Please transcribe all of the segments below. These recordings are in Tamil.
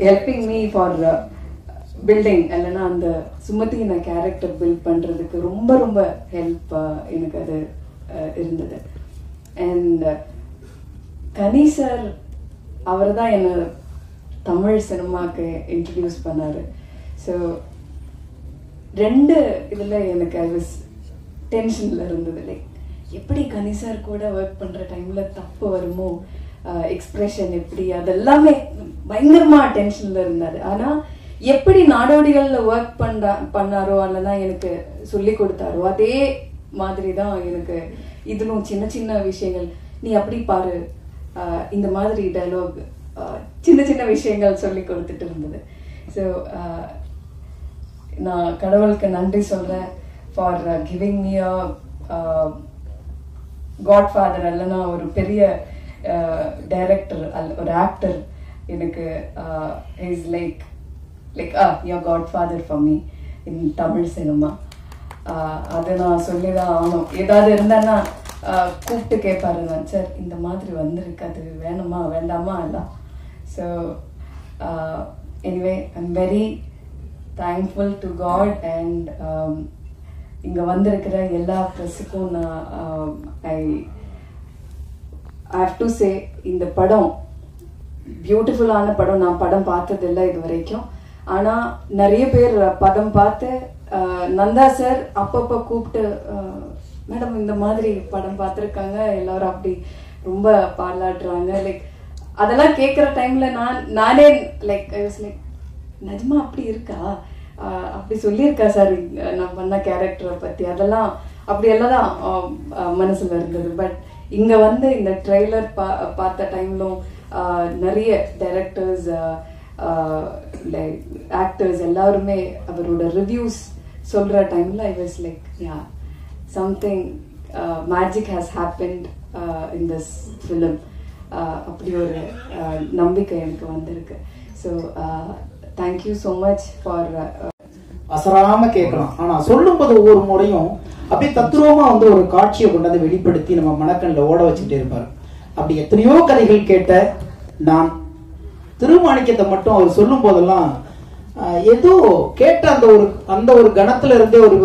helping me for building இல்லைன்னா அந்த சுமதி நான் கேரக்டர் பில்ட் பண்ணுறதுக்கு ரொம்ப ரொம்ப ஹெல்ப் எனக்கு அது இருந்தது. அண்ட் கனி சார் அவர் தான் என்னை தமிழ் சினிமாவுக்கு இன்ட்ரடியூஸ் பண்ணார். ஸோ 2 இதில் எனக்கு ஐ வாஸ் டென்ஷனில் இருந்தது. லைக் எப்படி கனி சார் கூட ஒர்க் பண்ணுற டைமில் தப்பு வருமோ, எக்ஸ்பிரஷன் எப்படி, அதெல்லாமே பயங்கரமாக டென்ஷனில் இருந்தார். ஆனால் எப்படி நாடோடிகளில் ஒர்க் பண்ணாரோ அல்லதான் எனக்கு சொல்லி கொடுத்தாரோ அதே மாதிரி தான் எனக்கு இதுலும் சின்ன சின்ன விஷயங்கள், நீ அப்படி பாரு, இந்த மாதிரி டைலாக், சின்ன சின்ன விஷயங்கள் சொல்லி கொடுத்துட்டு இருந்தது. ஸோ நான் கடவுளுக்கு நன்றி சொல்கிறேன் for giving me a Godfather. இல்லைன்னா ஒரு பெரிய டைரக்டர், ஒரு ஆக்டர் எனக்கு is like your godfather for me in Tamil cinema. அதை நான் சொல்லி தான் ஆகணும். ஏதாவது இருந்தேன்னா கூப்பிட்டு கேட்பாரு, நான் சார் இந்த மாதிரி வந்திருக்கு, அது வேணுமா வேண்டாமா எல்லாம். So anyway I'm very thankful to God. And இங்கே வந்திருக்கிற எல்லா ப்ரெஸ்ஸுக்கும் நான் ஐ ஹாவ் டு சே, இந்த படம் பியூட்டிஃபுல்லான படம். நான் படம் பார்த்ததில்லை இது வரைக்கும். ஆனால் நிறைய பேர் படம் பார்த்து நந்தா சார் அப்பப்போ கூப்பிட்டு, மேடம் இந்த மாதிரி படம் பார்த்துருக்காங்க, எல்லாரும் அப்படி ரொம்ப பாராட்டுறாங்க. லைக் அதெல்லாம் கேட்குற டைமில் நானே லைக் ஐ வாஸ் லைக், நிஜமா அப்படி இருக்கா, அப்படி சொல்லியிருக்கா சார் நான் பண்ண கேரக்டரை பற்றி, அதெல்லாம் அப்படியெல்லாம் தான் மனசில் இருந்தது. பட் இங்கே வந்து இந்த ட்ரெய்லர் பார்த்த டைம்லும் நிறைய டைரக்டர்ஸ், லைக் ஆக்டர்ஸ் எல்லாருமே அவரோட ரிவ்யூஸ் சொல்கிற டைமில் I was like, yeah something magic has happened in this film. அப்படி ஒரு நம்பிக்கை எனக்கு வந்திருக்கு. So thank you so much for. அசராம கேட்கலாம், ஆனால் சொல்லும்போது ஒவ்வொரு முறையும் அப்படியே தத்ரூபமா வந்து ஒரு காட்சியை கொண்டாந்து வெளிப்படுத்தி நம்ம மனக்கண்ணில் ஓட வச்சுக்கிட்டே இருப்பார். அப்படி எத்தனையோ கதைகள் கேட்ட நான் திருமாணிக்கத்தை மட்டும் அவர் சொல்லும் போதெல்லாம் ஏதோ கேட்ட அந்த ஒரு கணத்துல இருந்தே ஒரு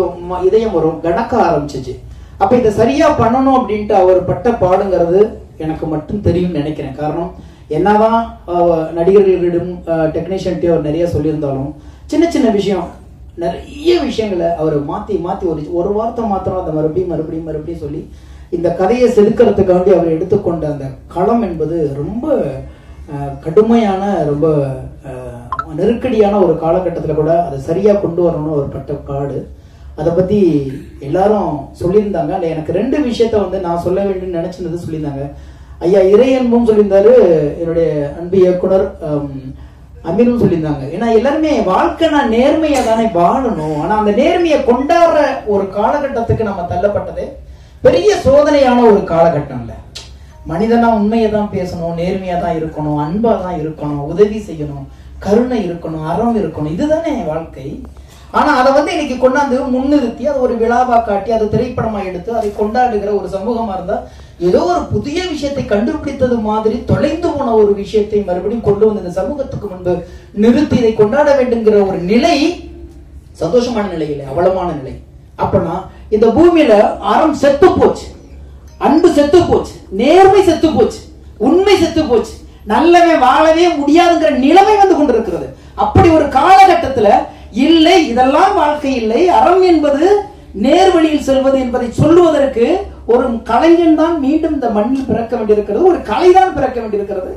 இதயம் வரும், கணக்க ஆரம்பிச்சிச்சு. அப்ப இதை சரியா பண்ணணும் அப்படின்ட்டு அவர் பட்ட பாடுங்கிறது எனக்கு மட்டும் தெரியும் நினைக்கிறேன். காரணம் என்னதான் நடிகர்களிடம் டெக்னீஷியன்ட்டே அவர் நிறைய சொல்லியிருந்தாலும் சின்ன சின்ன விஷயம், நிறைய விஷயங்களை அவர் மாத்தி மாத்தி ஒரு வார்த்தை மாத்திரம் அதை மறுபடியும் சொல்லி இந்த கதையை செதுக்கிறதுக்காண்டி அவர் எடுத்துக்கொண்ட அந்த களம் என்பது ரொம்ப கடுமையான, ரொம்ப நெருக்கடியான ஒரு காலகட்டத்தில் கூட அதை சரியா கொண்டு வரணும்னு ஒரு பட்ட பாடு. அதை பத்தி எல்லாரும் சொல்லியிருந்தாங்க. எனக்கு 2 விஷயத்த வந்து நான் சொல்ல வேண்டும் நினைச்சிருந்தது சொல்லியிருந்தாங்க. ஐயா இறையன்பும் சொல்லியிருந்தாரு, என்னுடைய அன்பு இயக்குனர் அமீரும் சொல்லியிருந்தாங்க. ஏன்னா எல்லாருமே வாழ்க்கை நான் நேர்மையா தானே வாழணும், ஆனா அந்த நேர்மையை கொண்டாடுற ஒரு காலகட்டத்துக்கு நம்ம தள்ளப்பட்டதே பெரிய சோதனையான ஒரு காலகட்டம் இல்ல. மனிதனா உண்மையை தான் பேசணும், நேர்மையா தான் இருக்கணும், அன்பா தான் இருக்கணும், உதவி செய்யணும், கருணை இருக்கணும், அறம் இருக்கணும், இதுதானே வாழ்க்கை. ஆனா அதை வந்து இன்னைக்கு கொண்டாந்து முன்னிறுத்தி அதை ஒரு விழாவா காட்டி அதை திரைப்படமா எடுத்து அதை கொண்டாடுகிற ஒரு சமூகமா இருந்தா ஏதோ ஒரு புதிய விஷயத்தை கண்டுபிடித்தது மாதிரி தொலைந்து போன ஒரு விஷயத்தை மறுபடியும் கொண்டு வந்து இந்த சமூகத்துக்கு முன்பு நிறுத்தி இதை கொண்டாட வேண்டுங்கிற ஒரு நிலை சந்தோஷமான நிலை இல்லை, அவலமான நிலை. அப்பனா இந்த பூமியில அறம் செத்து போச்சு, அன்பு செத்து போச்சு, நேர்மை செத்து போச்சு, உண்மை செத்து போச்சு, நல்லவன் வாழவே முடியாதுங்கிற நிலைமை வந்து கொண்டிருக்கிறது. அப்படி ஒரு காலகட்டத்துல இல்லை, இதெல்லாம் வாழ்க்கை இல்லை, அறம் என்பது நேர்வழியில் செல்வது என்பதை சொல்லுவதற்கு ஒரு கலைஞன் தான் மீண்டும் இந்த மண்ணில் பிறக்க வேண்டியிருக்கிறது, ஒரு கலைதான் பிறக்க வேண்டியிருக்கிறது.